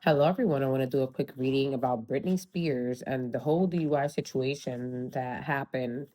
Hello, everyone. I want to do a quick reading about Britney Spears and the whole DUI situation that happened.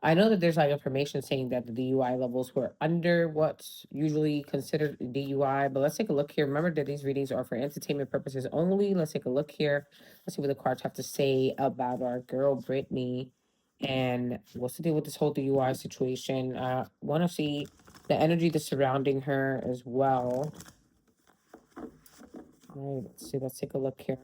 I know that there's like information saying that the DUI levels were under what's usually considered DUI, but let's take a look here. Remember that these readings are for entertainment purposes only. Let's take a look here. Let's see what the cards have to say about our girl Britney and what's the deal with this whole DUI situation. I want to see the energy that's surrounding her as well. All right, let's see. Let's take a look here.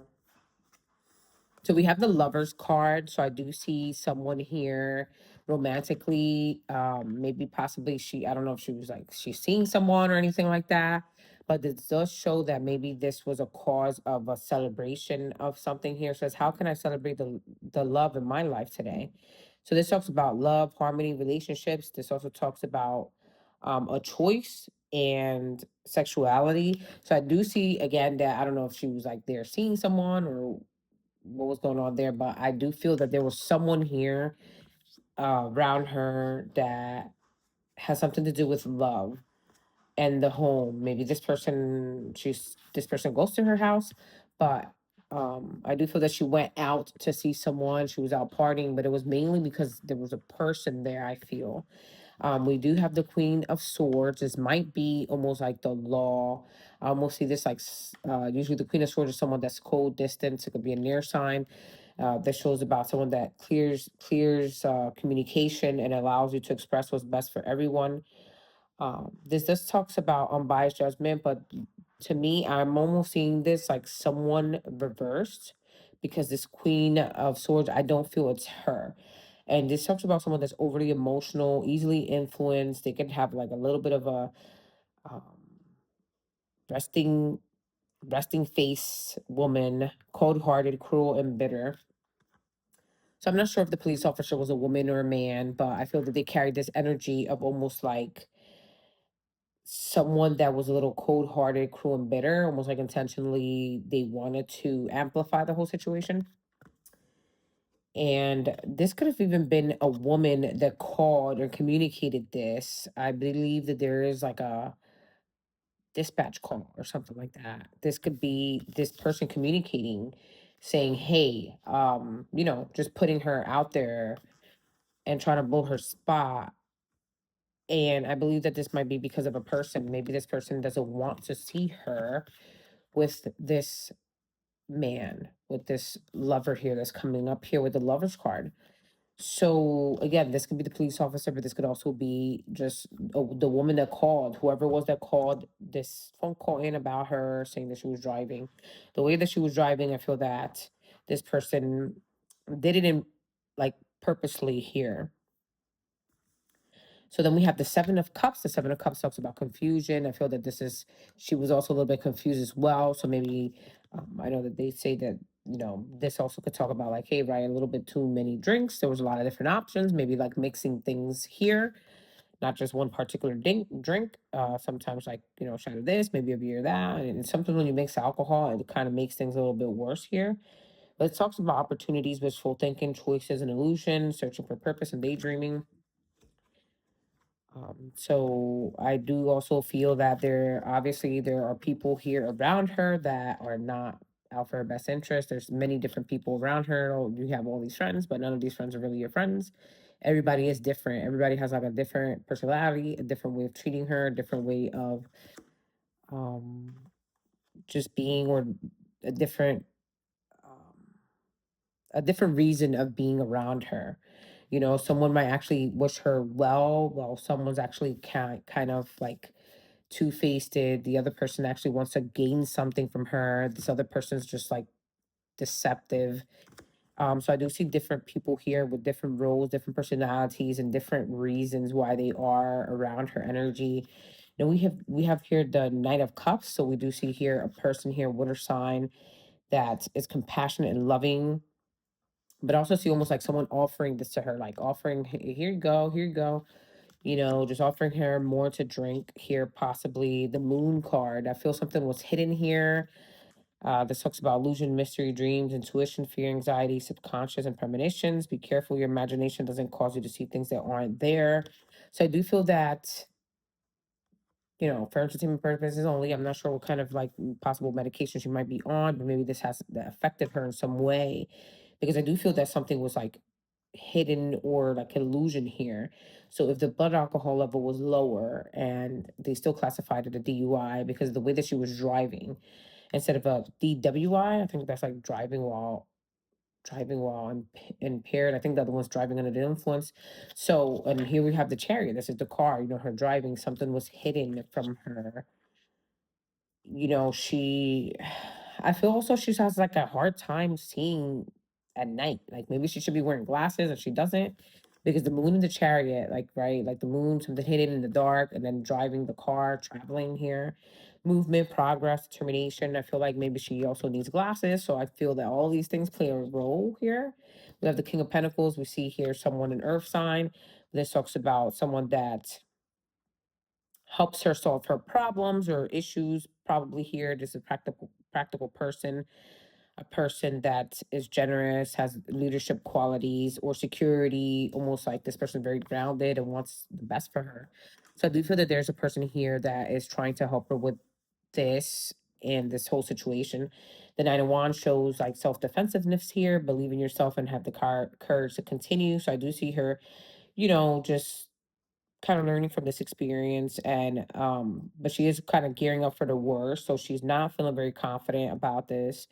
So we have the lovers card. So I do see someone here romantically. Maybe possibly I don't know if she was like she's seeing someone or anything like that. But this does show that maybe this was a cause of a celebration of something here. It says, how can I celebrate the love in my life today? So this talks about love, harmony, relationships. This also talks about a choice and sexuality. So I do see again that I don't know if she was like there seeing someone or what was going on there, but I do feel that there was someone here around her that has something to do with love and the home. Maybe this person goes to her house, but I do feel that she went out to see someone. She was out partying, but it was mainly because there was a person there. I feel we do have the Queen of Swords. This might be almost like the law. I almost see this like usually the Queen of Swords is someone that's cold distance. It could be a near sign. That shows about someone that clears communication and allows you to express what's best for everyone. This just talks about unbiased judgment, but to me, I'm almost seeing this like someone reversed because this Queen of Swords, I don't feel it's her. And this talks about someone that's overly emotional, easily influenced. They can have like a little bit of a um, resting resting face woman, cold hearted, cruel, and bitter. So I'm not sure if the police officer was a woman or a man, but I feel that they carried this energy of almost like someone that was a little cold-hearted, cruel, and bitter, almost like intentionally they wanted to amplify the whole situation. And this could have even been a woman that called or communicated this. I believe that there is like a dispatch call or something like that. This could be this person communicating, saying, "Hey, just putting her out there and trying to blow her spot." And I believe that this might be because of a person. Maybe this person doesn't want to see her with this man, with this lover here that's coming up here with the lover's card. So again, this could be the police officer, but this could also be just the woman that called, whoever it was that called this phone call in about her saying that she was driving. The way that she was driving, I feel that this person did it in like purposely here. So then we have the Seven of Cups. The Seven of Cups talks about confusion. I feel that she was also a little bit confused as well. So maybe, I know that they say that, this also could talk about like, hey, right, a little bit too many drinks. There was a lot of different options, maybe like mixing things here, not just one particular drink. Sometimes like, a shot of this, maybe a beer of that. And sometimes when you mix alcohol, it kind of makes things a little bit worse here. But it talks about opportunities, wishful thinking, choices and illusions, searching for purpose and daydreaming. So I do also feel that there are people here around her that are not out for her best interest. There's many different people around her. Oh, you have all these friends, but none of these friends are really your friends. Everybody is different. Everybody has like a different personality, a different way of treating her, a different way of um just being, or a different um a different reason of being around her. Someone might actually wish her well, while someone's actually kind of like two-faced. The other person actually wants to gain something from her. This other person's just like deceptive. So I do see different people here with different roles, different personalities, and different reasons why they are around her energy. We have here the Knight of Cups. So we do see here a person here, water sign, that is compassionate and loving, but also see almost like someone offering this to her, like offering, Here you go, here you go." Just offering her more to drink here, possibly. The Moon card, I feel something was hidden here. This talks about illusion, mystery, dreams, intuition, fear, anxiety, subconscious, and premonitions. Be careful your imagination doesn't cause you to see things that aren't there. So I do feel that for entertainment purposes only. I'm not sure what kind of like possible medication she might be on, but maybe this has that affected her in some way, because I do feel that something was like hidden or like illusion here. So if the blood alcohol level was lower and they still classified it a DUI because of the way that she was driving instead of a DWI, I think that's like driving while impaired. I think the other one's driving under the influence. So, and here we have the chariot. This is the car. Her driving. Something was hidden from her. She. I feel also she has like a hard time seeing at night. Like maybe she should be wearing glasses, and she doesn't, because the moon and the chariot, like right, like the moon, something hidden in the dark, and then driving the car, traveling here, movement, progress, determination. I feel like maybe she also needs glasses. So I feel that all these things play a role here. We have the King of Pentacles. We see here someone an Earth sign. This talks about someone that helps her solve her problems or issues. Probably here, this is a practical person, a person that is generous, has leadership qualities or security, almost like this person very grounded and wants the best for her. So I do feel that there's a person here that is trying to help her with this and this whole situation. The Nine of Wands shows like self defensiveness here, believe in yourself and have the courage to continue. So I do see her, just kind of learning from this experience, and but she is kind of gearing up for the worst, so she's not feeling very confident about this,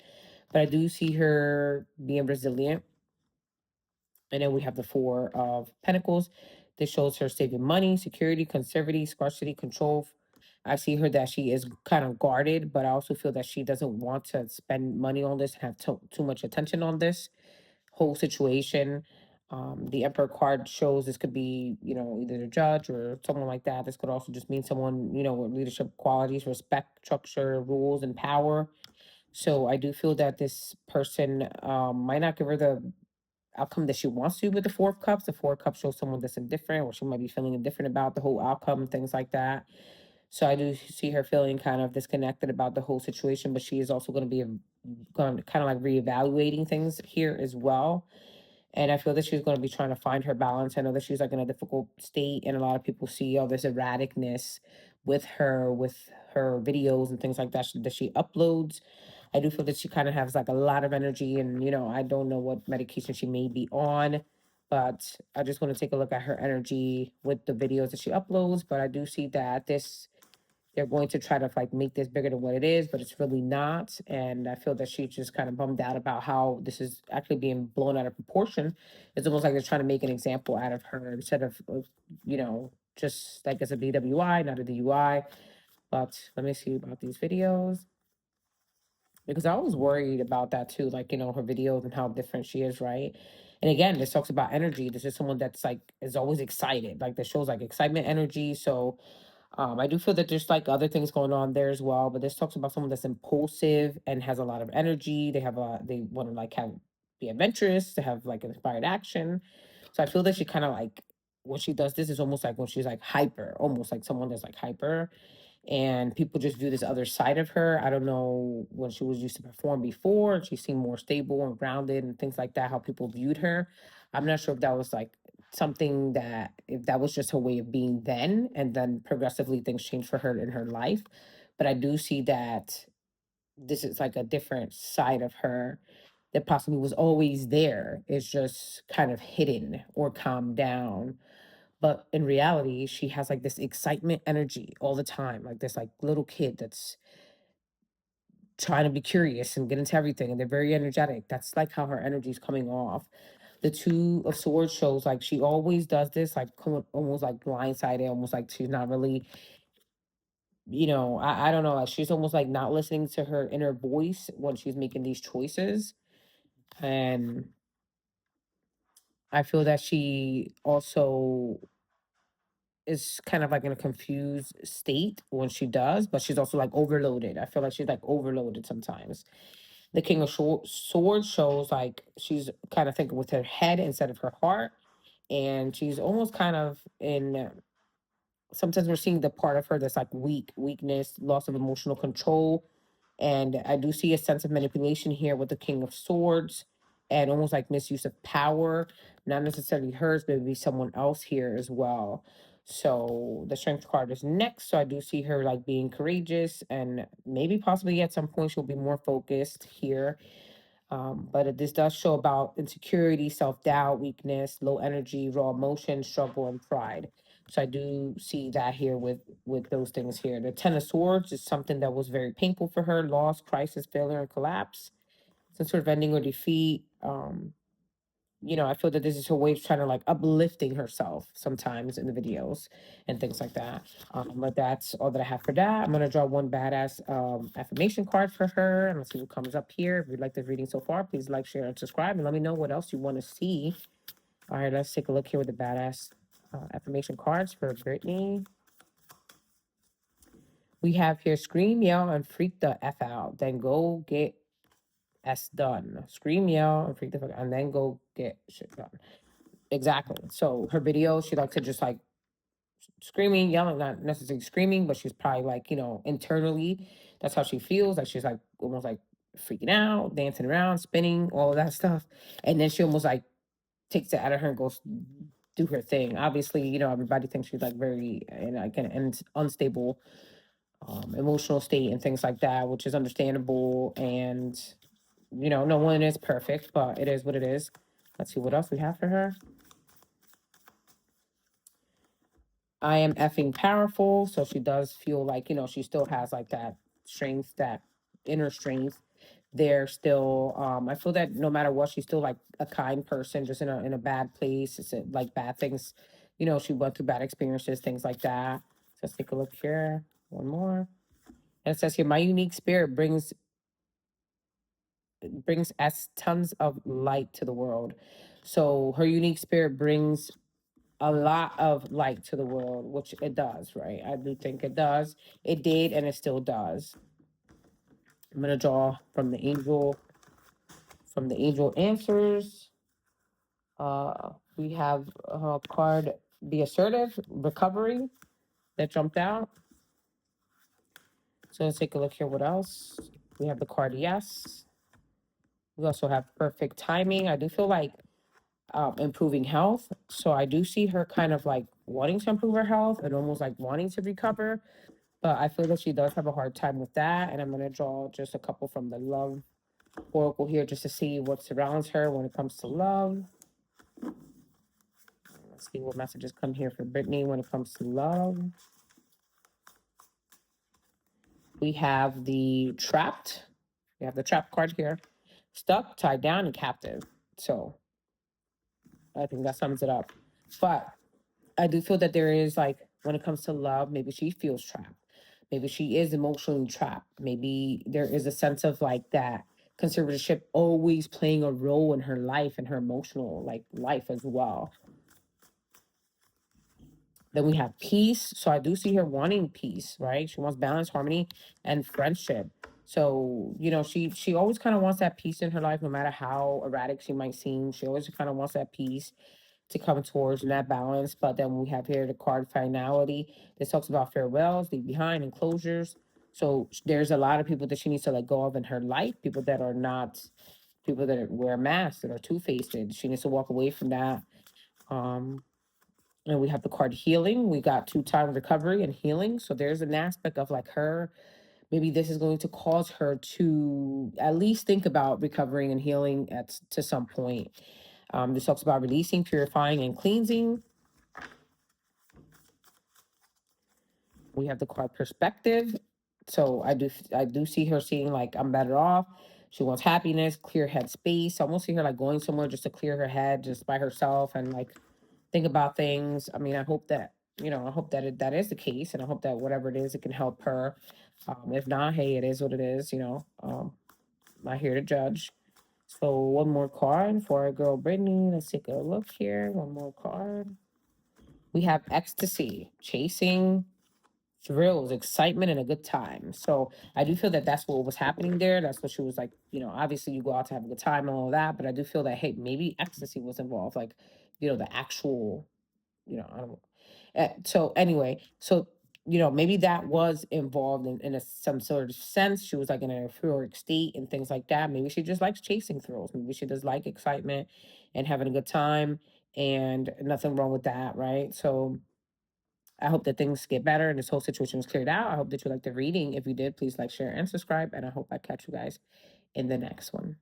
but I do see her being resilient. And then we have the Four of Pentacles. This shows her saving money, security, conservative, scarcity, control. I see her that she is kind of guarded, but I also feel that she doesn't want to spend money on this and have too much attention on this whole situation. The Emperor card shows this could be, either a judge or someone like that. This could also just mean someone, with leadership qualities, respect, structure, rules, and power. So I do feel that this person might not give her the outcome that she wants to with the Four of Cups. The Four of Cups shows someone that's indifferent, or she might be feeling indifferent about the whole outcome, things like that. So I do see her feeling kind of disconnected about the whole situation, but she is also going to be going to kind of like reevaluating things here as well. And I feel that she's going to be trying to find her balance. I know that she's like in a difficult state, and a lot of people see all this erraticness with her videos and things like that that she uploads. I do feel that she kind of has like a lot of energy, and I don't know what medication she may be on, but I just want to take a look at her energy with the videos that she uploads. But I do see that they're going to try to like make this bigger than what it is, but it's really not. And I feel that she's just kind of bummed out about how this is actually being blown out of proportion. It's almost like they're trying to make an example out of her instead of, just like as a BWI, not a DUI. But let me see about these videos, because I was worried about that too, like, her videos and how different she is, right? And again, this talks about energy. This is someone that's like is always excited. Like this shows like excitement energy. So I do feel that there's like other things going on there as well, but this talks about someone that's impulsive and has a lot of energy. They want to like have be adventurous, to have like inspired action. So I feel that she kind of like when she does this is almost like when she's like hyper, almost like someone that's like hyper, and people just view this other side of her. I don't know when she was used to perform before, and she seemed more stable and grounded and things like that, how people viewed her. I'm not sure if that was like something that if that was just her way of being then, and then progressively things changed for her in her life. But I do see that this is like a different side of her that possibly was always there. It's just kind of hidden or calmed down, but in reality, she has like this excitement energy all the time, like this like little kid that's trying to be curious and get into everything, and they're very energetic. That's like how her energy is coming off. The Two of Swords shows like she always does this, like almost like blindsided, almost like she's not really, I don't know, like she's almost like not listening to her inner voice when she's making these choices. And I feel that she also is kind of like in a confused state when she does, but she's also like overloaded. I feel like she's like overloaded sometimes. The King of Swords shows like she's kind of thinking with her head instead of her heart, and she's almost kind of in. Sometimes we're seeing the part of her that's like weakness, loss of emotional control, and I do see a sense of manipulation here with the King of Swords, and almost like misuse of power, not necessarily hers, but maybe someone else here as well. So the strength card is next. So I do see her like being courageous, and maybe possibly at some point she'll be more focused here. This does show about insecurity, self doubt, weakness, low energy, raw emotion, struggle, and pride. So I do see that here with those things here. The Ten of Swords is something that was very painful for her: loss, crisis, failure, and collapse. Some sort of ending or defeat. I feel that this is her way of trying to like uplifting herself sometimes in the videos and things like that. But that's all that I have for that. I'm gonna draw one badass affirmation card for her, and let's see what comes up here. If you like this reading so far, please like, share, and subscribe, and let me know what else you want to see. All right, let's take a look here with the badass affirmation cards for Brittany. We have here: scream, yell, and freak the f out, then go get s done. Scream, yell, and freak the fuck out, and then go get shit done. Exactly. So her videos, she likes to just like screaming, yelling, not necessarily screaming, but she's probably like, internally, that's how she feels. Like she's like almost like freaking out, dancing around, spinning, all of that stuff. And then she almost like takes it out of her and goes do her thing. Obviously, everybody thinks she's like very in like an unstable emotional state and things like that, which is understandable. And, no one is perfect, but it is what it is. Let's see what else we have for her. I am effing powerful. So she does feel like, she still has like that strength, that inner strength there still. I feel that no matter what, she's still like a kind person, just in a bad place. It's like bad things, she went through bad experiences, things like that. So let's take a look here. One more. And it says here, my unique spirit brings us tons of light to the world. So her unique spirit brings a lot of light to the world, which it does, right? I do think it does. It did, and it still does. I'm gonna draw from the angel answers. We have a card, be assertive, recovery, that jumped out. So let's take a look here. What else? We have the card, yes. We also have perfect timing. I do feel like improving health. So I do see her kind of like wanting to improve her health and almost like wanting to recover. But I feel that she does have a hard time with that. And I'm going to draw just a couple from the love oracle here just to see what surrounds her when it comes to love. Let's see what messages come here for Brittany when it comes to love. We have the trapped. We have the trapped card here. Stuck, tied down, and captive. So I think that sums it up. But I do feel that there is like, when it comes to love, maybe she feels trapped. Maybe she is emotionally trapped. Maybe there is a sense of like that conservatorship always playing a role in her life and her emotional like life as well. Then we have peace. So I do see her wanting peace, right? She wants balance, harmony, and friendship. So, she always kind of wants that peace in her life, no matter how erratic she might seem. She always kind of wants that peace to come towards and that balance. But then we have here the card finality. This talks about farewells, leave behind, and closures. So there's a lot of people that she needs to let go of in her life, people that are not, people that wear masks, that are two-faced. She needs to walk away from that. Um, and we have the card healing. We got two-time recovery and healing. So there's an aspect of like her, maybe this is going to cause her to at least think about recovering and healing to some point. This talks about releasing, purifying, and cleansing. We have the card perspective. So I do see her seeing like, I'm better off. She wants happiness, clear head space. I almost see her like going somewhere just to clear her head just by herself and like think about things. I mean, I hope that, that is the case, and I hope that whatever it is, it can help her. If not, hey, it is what it is, I'm not here to judge. So one more card for our girl Brittany. Let's take a look here. One more card. We have ecstasy, chasing thrills, excitement, and a good time. So I do feel that that's what was happening there. That's what she was like, obviously you go out to have a good time and all of that, but I do feel that, hey, maybe ecstasy was involved, like, the actual, I don't know. So anyway, so, maybe that was involved in some sort of sense. She was like in a euphoric state and things like that. Maybe she just likes chasing thrills. Maybe she does like excitement and having a good time, and nothing wrong with that, right? So I hope that things get better and this whole situation is cleared out. I hope that you liked the reading. If you did, please like, share, and subscribe. And I hope I catch you guys in the next one.